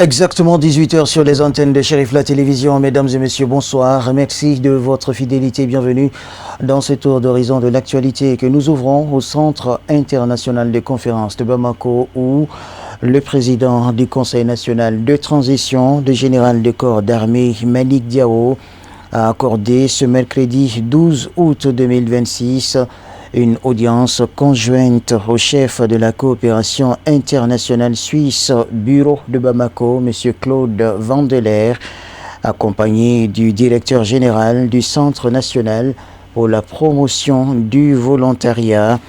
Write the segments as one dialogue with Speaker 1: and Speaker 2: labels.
Speaker 1: Exactement 18h sur les antennes de Chérif La Télévision. Mesdames et messieurs, bonsoir. Merci de votre fidélité. Bienvenue dans ce tour d'horizon de l'actualité que nous ouvrons au Centre international de conférences de Bamako où le président du Conseil national de transition, le général de corps d'armée Malick Diao, a accordé ce mercredi 12 août 2026 une audience conjointe au chef de la coopération internationale suisse Bureau de Bamako, M. Claude Vandeleur, accompagné du directeur général du Centre national pour la promotion du volontariat.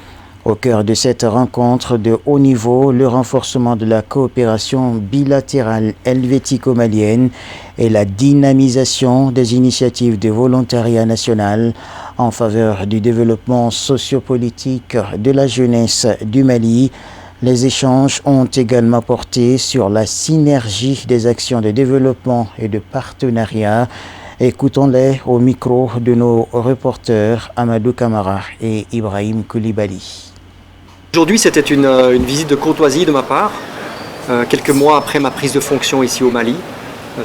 Speaker 1: Au cœur de cette rencontre de haut niveau, le renforcement de la coopération bilatérale helvético-malienne et la dynamisation des initiatives de volontariat national en faveur du développement sociopolitique de la jeunesse du Mali. Les échanges ont également porté sur la synergie des actions de développement et de partenariat. Écoutons-les au micro de nos reporters Amadou Kamara et Ibrahim Koulibaly.
Speaker 2: Aujourd'hui, c'était une visite de courtoisie de ma part, quelques mois après ma prise de fonction ici au Mali.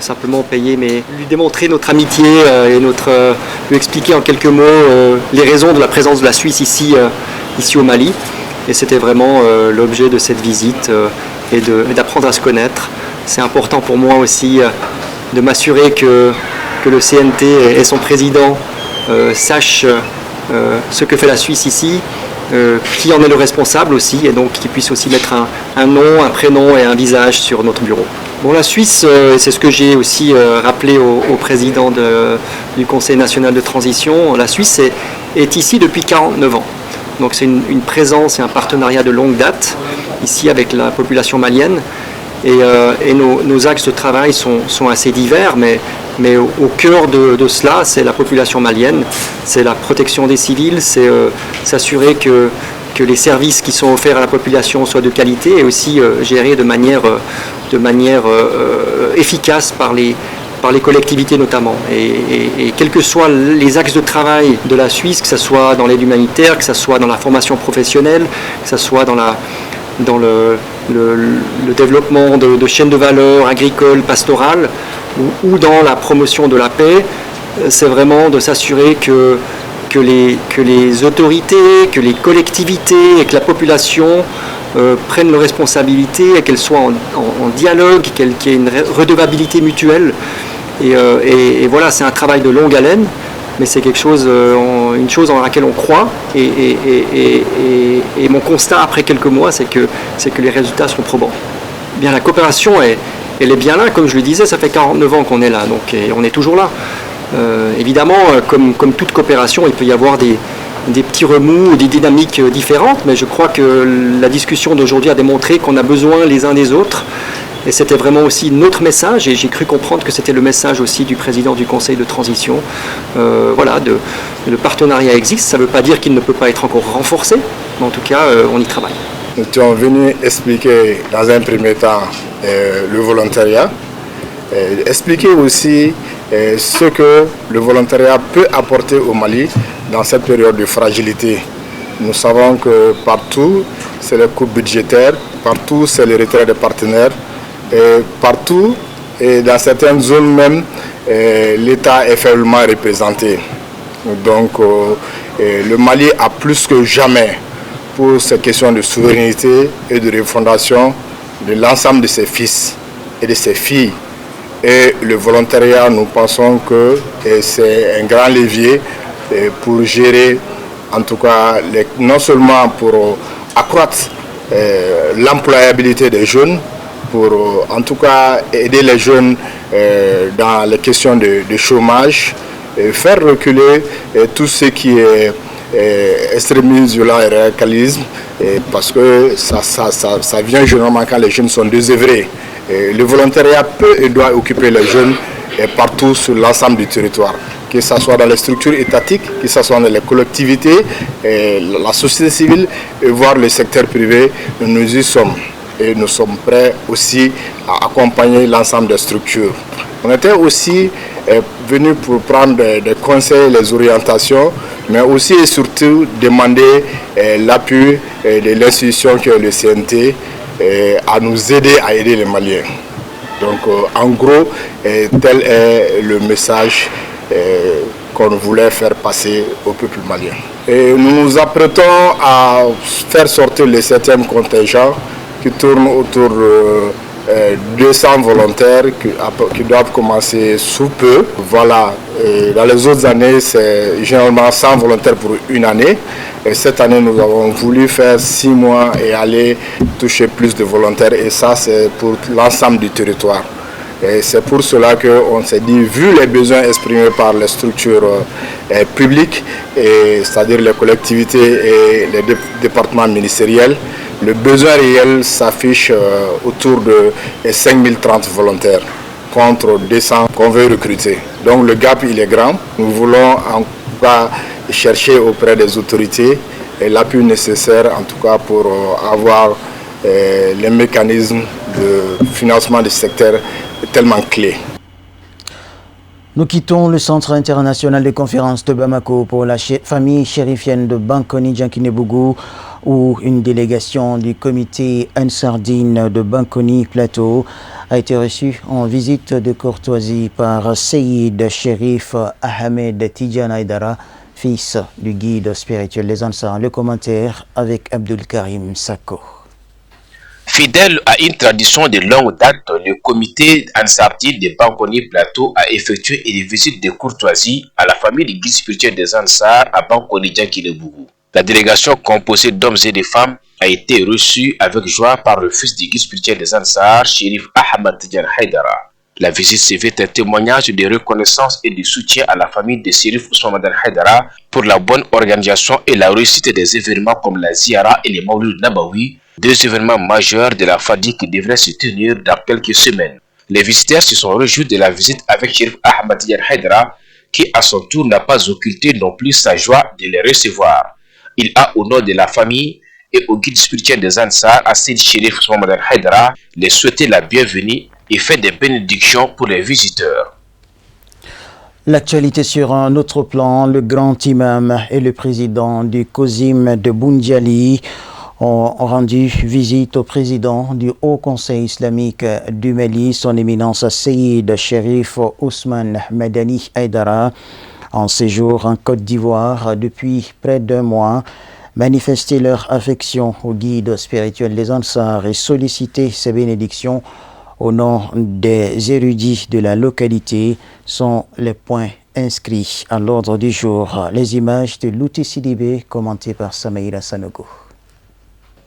Speaker 2: Simplement lui démontrer notre amitié et lui expliquer en quelques mots les raisons de la présence de la Suisse ici au Mali. Et c'était vraiment l'objet de cette visite et d'apprendre à se connaître. C'est important pour moi aussi de m'assurer que le CNT et son président sachent ce que fait la Suisse ici, qui en est le responsable aussi, et donc qui puisse aussi mettre un nom, un prénom et un visage sur notre bureau. Bon, la Suisse, c'est ce que j'ai aussi rappelé au président du Conseil national de transition. La Suisse est ici depuis 49 ans. Donc c'est une présence et un partenariat de longue date ici avec la population malienne. Et nos axes de travail sont assez divers, mais au cœur de cela, c'est la population malienne, c'est la protection des civils, c'est s'assurer que les services qui sont offerts à la population soient de qualité et aussi gérés de manière efficace par les collectivités notamment. Et quels que soient les axes de travail de la Suisse, que ce soit dans l'aide humanitaire, que ce soit dans la formation professionnelle, que ce soit dans le développement de chaînes de valeur agricoles, pastorales, ou dans la promotion de la paix, c'est vraiment de s'assurer que les autorités, que les collectivités et que la population prennent leurs responsabilités et qu'elles soient en dialogue, qu'il y ait une redevabilité mutuelle. Et voilà, c'est un travail de longue haleine, mais c'est une chose dans laquelle on croit. Et mon constat après quelques mois, c'est que les résultats sont probants. Bien, la coopération, elle est bien là, comme je le disais, ça fait 49 ans qu'on est là, donc on est toujours là. Évidemment, comme toute coopération, il peut y avoir des petits remous ou des dynamiques différentes, mais je crois que la discussion d'aujourd'hui a démontré qu'on a besoin les uns des autres. Et c'était vraiment aussi notre message, et j'ai cru comprendre que c'était le message aussi du président du Conseil de transition. Le partenariat existe, ça ne veut pas dire qu'il ne peut pas être encore renforcé, mais en tout cas, on y travaille.
Speaker 3: Nous sommes venus expliquer dans un premier temps le volontariat, expliquer aussi ce que le volontariat peut apporter au Mali dans cette période de fragilité. Nous savons que partout, c'est les coupes budgétaires, partout, c'est le retrait des partenaires, et partout, et dans certaines zones même, l'État est faiblement représenté. Donc, le Mali a plus que jamais pour ces questions de souveraineté et de refondation de l'ensemble de ses fils et de ses filles. Et le volontariat, nous pensons que c'est un grand levier pour gérer, en tout cas, non seulement pour accroître l'employabilité des jeunes, pour en tout cas aider les jeunes dans les questions de chômage, et faire reculer tout ce qui est extrémisme, violent et radicalisme, parce que ça vient généralement quand les jeunes sont désœuvrés. Le volontariat peut et doit occuper les jeunes partout sur l'ensemble du territoire, que ce soit dans les structures étatiques, que ce soit dans les collectivités, la société civile, et voire le secteur privé. Nous y sommes et nous sommes prêts aussi à accompagner l'ensemble des structures. On était aussi venus pour prendre des conseils, les orientations, mais aussi et surtout demander l'appui de l'institution qui est le CNT à nous aider à aider les Maliens. Donc en gros, tel est le message qu'on voulait faire passer au peuple malien. Et nous nous apprêtons à faire sortir les 7e contingents qui tournent autour de 200 volontaires qui doivent commencer sous peu. Voilà, dans les autres années, c'est généralement 100 volontaires pour une année. Et cette année, nous avons voulu faire 6 mois et aller toucher plus de volontaires. Et ça, c'est pour l'ensemble du territoire. Et c'est pour cela qu'on s'est dit, vu les besoins exprimés par les structures publiques, c'est-à-dire les collectivités et les départements ministériels, le besoin réel s'affiche autour de 5030 volontaires contre 200 qu'on veut recruter. Donc le gap, il est grand. Nous voulons en tout cas chercher auprès des autorités l'appui nécessaire en tout cas pour avoir les mécanismes de financement du secteur tellement clés.
Speaker 1: Nous quittons le Centre international de conférences de Bamako pour la famille chérifienne de Bankoni Djankinebougou, où une délégation du comité Ansardine de Bankoni Plateau a été reçue en visite de courtoisie par Seyid Chérif Ahmed Tidjan Aïdara, fils du guide spirituel des Ansars. Le commentaire avec Abdul Karim Sako.
Speaker 4: Fidèle à une tradition de longue date, le comité Ansardine de Bankoni Plateau a effectué une visite de courtoisie à la famille du guide spirituel des Ansars à Bankoni Djankinebougou. La délégation composée d'hommes et de femmes a été reçue avec joie par le fils du guide spirituel des Ansars, Chérif Ahmed Tidjan Aïdara. La visite s'est faite un témoignage de reconnaissance et de soutien à la famille de Chérif Ousmane Haïdara pour la bonne organisation et la réussite des événements comme la Ziara et les Maouloud Nabawi, deux événements majeurs de la Fadi qui devraient se tenir dans quelques semaines. Les visiteurs se sont réjouis de la visite avec Chérif Ahmed Tidjan Aïdara, qui à son tour n'a pas occulté non plus sa joie de les recevoir. Il a, au nom de la famille et au guide spirituel des Ansars, Assid Chérif Ousmane Haïdara, les souhaité la bienvenue et fait des bénédictions pour les visiteurs.
Speaker 1: L'actualité sur un autre plan, le grand imam et le président du COSIM de Boundiali ont rendu visite au président du Haut Conseil islamique du Mali, son éminence Seyid Chérif Ousmane Madani Haïdara, en séjour en Côte d'Ivoire depuis près d'un mois, manifester leur affection au guide spirituel des Ansars et solliciter ses bénédictions au nom des érudits de la localité sont les points inscrits à l'ordre du jour. Les images de Louti Sidibé commentées par Samaïra Sanogo.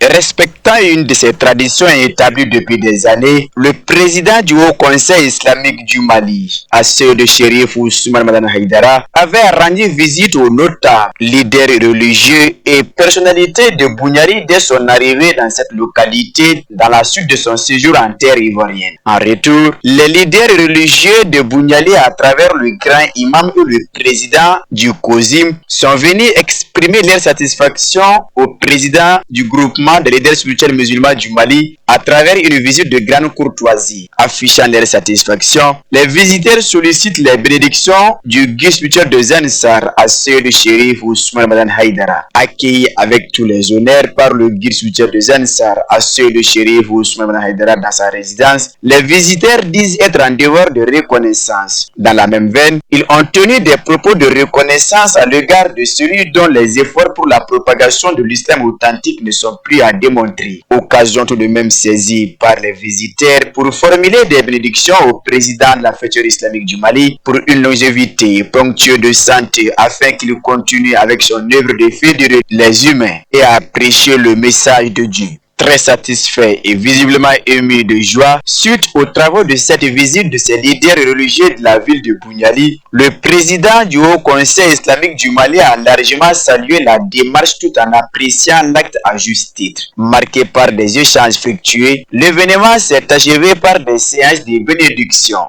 Speaker 5: Respectant une de ces traditions établies depuis des années, le président du Haut Conseil islamique du Mali, Assir de Chérif Ousmane Madani Haïdara, avait rendu visite aux notables, leaders religieux et personnalités de Bouniali dès son arrivée dans cette localité dans la suite de son séjour en terre ivoirienne. En retour, les leaders religieux de Bouniali à travers le grand imam et le président du COSIM sont venus exprimer leur satisfaction au président du groupement des leaders spirituels musulmans du Mali à travers une visite de grande courtoisie. Affichant leur satisfaction, les visiteurs sollicitent les bénédictions du guide spirituel de Zansar, Assir de Chérif Ousmane Madani Haïdara. Accueilli avec tous les honneurs par le guide spirituel de Zansar, Assir de Chérif Ousmane Madani Haïdara dans sa résidence, les visiteurs disent être en devoir de reconnaissance. Dans la même veine, ils ont tenu des propos de reconnaissance à l'égard de celui dont les efforts pour la propagation de l'islam authentique ne sont plus à démontrer. Occasion tout de même saisie par les visiteurs pour formuler des bénédictions au président de la Fédération islamique du Mali pour une longévité ponctueuse de santé afin qu'il continue avec son œuvre de fédérer les humains et à prêcher le message de Dieu. Très satisfait et visiblement ému de joie, suite aux travaux de cette visite de ces leaders religieux de la ville de Bouniali, le président du Haut Conseil islamique du Mali a largement salué la démarche tout en appréciant l'acte à juste titre. Marqué par des échanges fructueux, l'événement s'est achevé par des séances de bénédiction.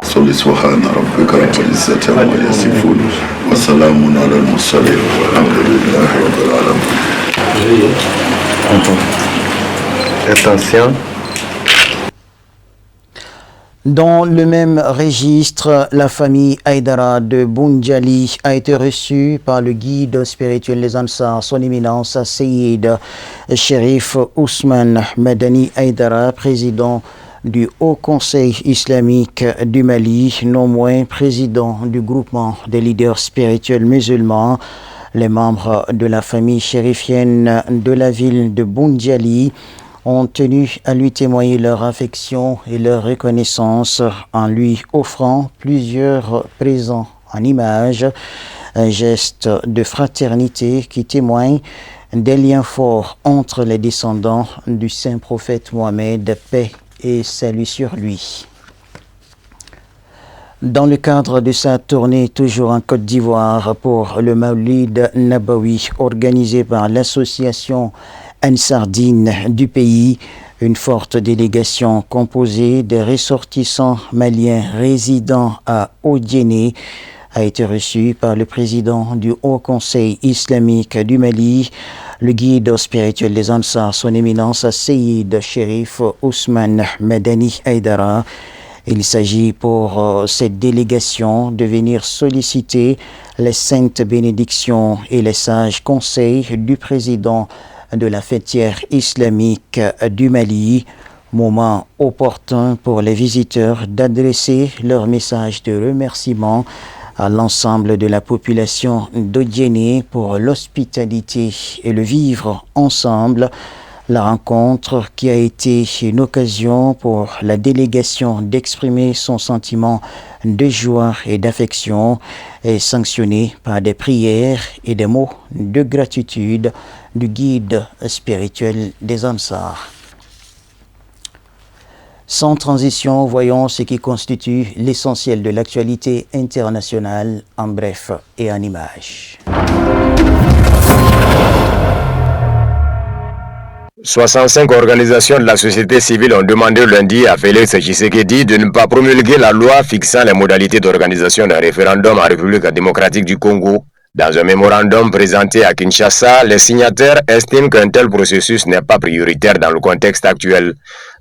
Speaker 6: Attention.
Speaker 1: Dans le même registre, la famille Haïdara de Boundiali a été reçue par le guide spirituel des Ansars, son éminence Seyid Chérif Ousmane Madani Haïdara, président du Haut Conseil islamique du Mali, non moins président du groupement des leaders spirituels musulmans, les membres de la famille chérifienne de la ville de Boundiali ont tenu à lui témoigner leur affection et leur reconnaissance en lui offrant plusieurs présents en images, un geste de fraternité qui témoigne des liens forts entre les descendants du saint prophète Mohammed, paix et salut sur lui. Dans le cadre de sa tournée toujours en Côte d'Ivoire pour le Maulid Nabawi organisé par l'association Ansardine du pays, une forte délégation composée des ressortissants maliens résidant à Odiéné a été reçue par le président du Haut Conseil islamique du Mali, le guide spirituel des Ansar, son éminence Seyid Chérif Ousmane Madani Haïdara. Il s'agit pour cette délégation de venir solliciter les saintes bénédictions et les sages conseils du président de la fêtière islamique du Mali, moment opportun pour les visiteurs d'adresser leur message de remerciement à l'ensemble de la population d'Odiéné pour l'hospitalité et le vivre ensemble. La rencontre qui a été une occasion pour la délégation d'exprimer son sentiment de joie et d'affection est sanctionnée par des prières et des mots de gratitude du guide spirituel des Ansar. Sans transition, voyons ce qui constitue l'essentiel de l'actualité internationale en bref et en images.
Speaker 6: 65 organisations de la société civile ont demandé lundi à Félix Tshisekedi de ne pas promulguer la loi fixant les modalités d'organisation d'un référendum en République démocratique du Congo. Dans un mémorandum présenté à Kinshasa, les signataires estiment qu'un tel processus n'est pas prioritaire dans le contexte actuel.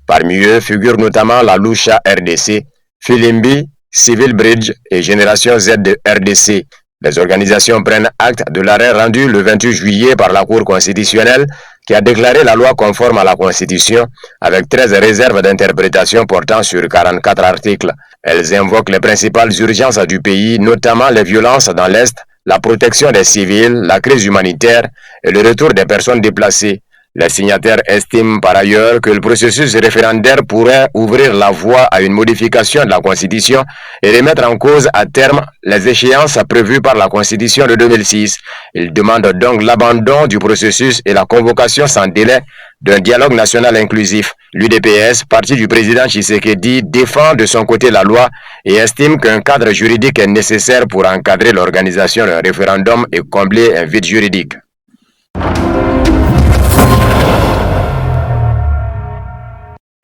Speaker 6: Parmi eux figurent notamment la Lucha RDC, Filimbi, Civil Bridge et Génération Z de RDC. Les organisations prennent acte de l'arrêt rendu le 28 juillet par la Cour constitutionnelle qui a déclaré la loi conforme à la Constitution avec 13 réserves d'interprétation portant sur 44 articles. Elles invoquent les principales urgences du pays, notamment les violences dans l'Est, la protection des civils, la crise humanitaire et le retour des personnes déplacées. Les signataires estiment par ailleurs que le processus référendaire pourrait ouvrir la voie à une modification de la Constitution et remettre en cause à terme les échéances prévues par la Constitution de 2006. Ils demandent donc l'abandon du processus et la convocation sans délai d'un dialogue national inclusif. L'UDPS, parti du président Tshisekedi, défend de son côté la loi et estime qu'un cadre juridique est nécessaire pour encadrer l'organisation d'un référendum et combler un vide juridique.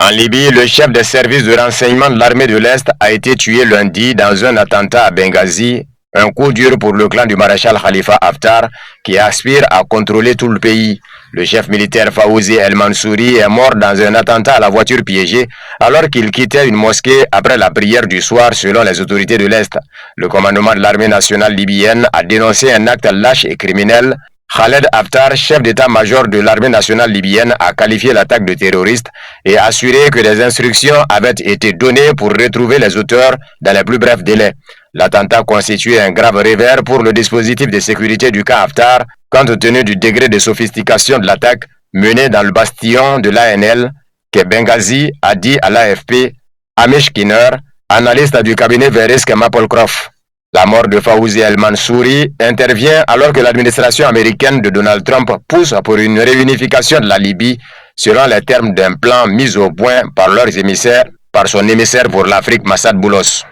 Speaker 6: En Libye, le chef des services de renseignement de l'armée de l'Est a été tué lundi dans un attentat à Benghazi, un coup dur pour le clan du maréchal Khalifa Haftar qui aspire à contrôler tout le pays. Le chef militaire Fawzi El Mansouri est mort dans un attentat à la voiture piégée alors qu'il quittait une mosquée après la prière du soir selon les autorités de l'Est. Le commandement de l'armée nationale libyenne a dénoncé un acte lâche et criminel. Khaled Haftar, chef d'état-major de l'armée nationale libyenne, a qualifié l'attaque de terroriste et assuré que des instructions avaient été données pour retrouver les auteurs dans les plus brefs délais. L'attentat constituait un grave revers pour le dispositif de sécurité du camp Haftar, compte tenu du degré de sophistication de l'attaque menée dans le bastion de l'ANL, que Benghazi a dit à l'AFP Amish Kinner, analyste du cabinet Verisk Mapplecroft. La mort de Fawzi El Mansouri intervient alors que l'administration américaine de Donald Trump pousse pour une réunification de la Libye selon les termes d'un plan mis au point par son émissaire pour l'Afrique, Massad Boulos.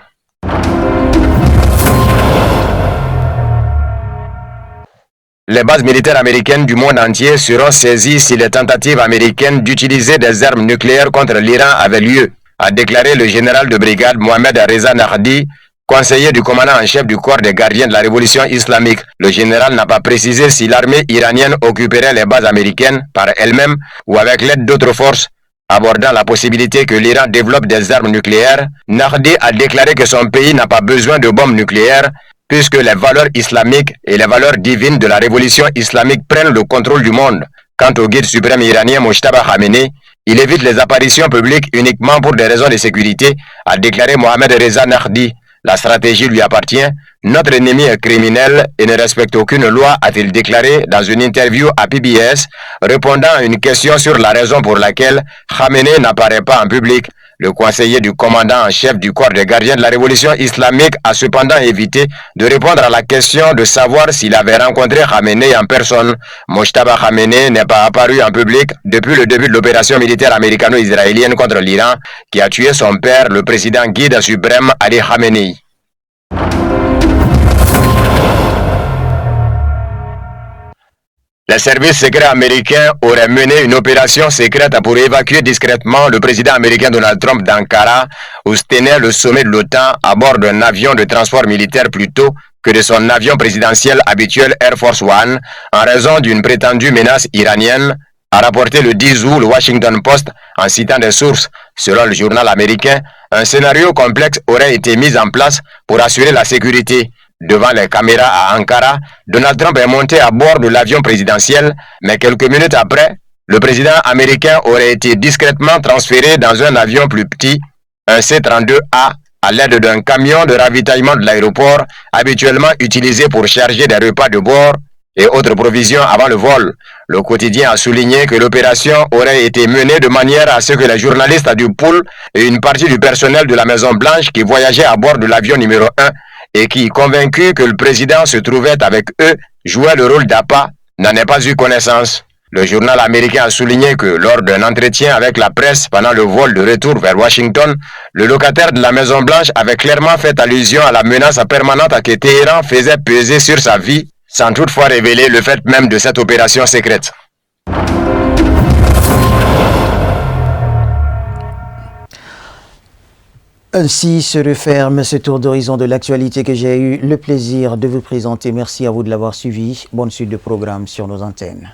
Speaker 6: Les bases militaires américaines du monde entier seront saisies si les tentatives américaines d'utiliser des armes nucléaires contre l'Iran avaient lieu, a déclaré le général de brigade Mohamed Reza Nahdi, conseiller du commandant en chef du corps des gardiens de la révolution islamique. Le général n'a pas précisé si l'armée iranienne occuperait les bases américaines par elle-même ou avec l'aide d'autres forces. Abordant la possibilité que l'Iran développe des armes nucléaires, Nahdi a déclaré que son pays n'a pas besoin de bombes nucléaires puisque les valeurs islamiques et les valeurs divines de la révolution islamique prennent le contrôle du monde. Quant au guide suprême iranien Mojtaba Khamenei, Il évite les apparitions publiques uniquement pour des raisons de sécurité, a déclaré Mohamed Reza Nardi. La stratégie lui appartient. Notre ennemi est criminel et ne respecte aucune loi, a-t-il déclaré dans une interview à PBS, répondant à une question sur la raison pour laquelle Khamenei n'apparaît pas en public. Le conseiller du commandant en chef du corps des gardiens de la révolution islamique a cependant évité de répondre à la question de savoir s'il avait rencontré Khamenei en personne. Mojtaba Khamenei n'est pas apparu en public depuis le début de l'opération militaire américano-israélienne contre l'Iran qui a tué son père, le président guide suprême Ali Khamenei. Les services secrets américains auraient mené une opération secrète pour évacuer discrètement le président américain Donald Trump d'Ankara, où se tenait le sommet de l'OTAN à bord d'un avion de transport militaire plutôt que de son avion présidentiel habituel Air Force One, en raison d'une prétendue menace iranienne, a rapporté le 10 août le Washington Post en citant des sources. Selon le journal américain, un scénario complexe aurait été mis en place pour assurer la sécurité. Devant les caméras à Ankara, Donald Trump est monté à bord de l'avion présidentiel, mais quelques minutes après, le président américain aurait été discrètement transféré dans un avion plus petit, un C-32A, à l'aide d'un camion de ravitaillement de l'aéroport, habituellement utilisé pour charger des repas de bord et autres provisions avant le vol. Le quotidien a souligné que l'opération aurait été menée de manière à ce que les journalistes du pool et une partie du personnel de la Maison-Blanche qui voyageait à bord de l'avion numéro 1 et qui, convaincu que le président se trouvait avec eux, jouait le rôle d'appât, n'en ait pas eu connaissance. Le journal américain a souligné que lors d'un entretien avec la presse pendant le vol de retour vers Washington, le locataire de la Maison-Blanche avait clairement fait allusion à la menace permanente que Téhéran faisait peser sur sa vie, sans toutefois révéler le fait même de cette opération secrète.
Speaker 1: Ainsi se referme ce tour d'horizon de l'actualité que j'ai eu le plaisir de vous présenter. Merci à vous de l'avoir suivi. Bonne suite de programme sur nos antennes.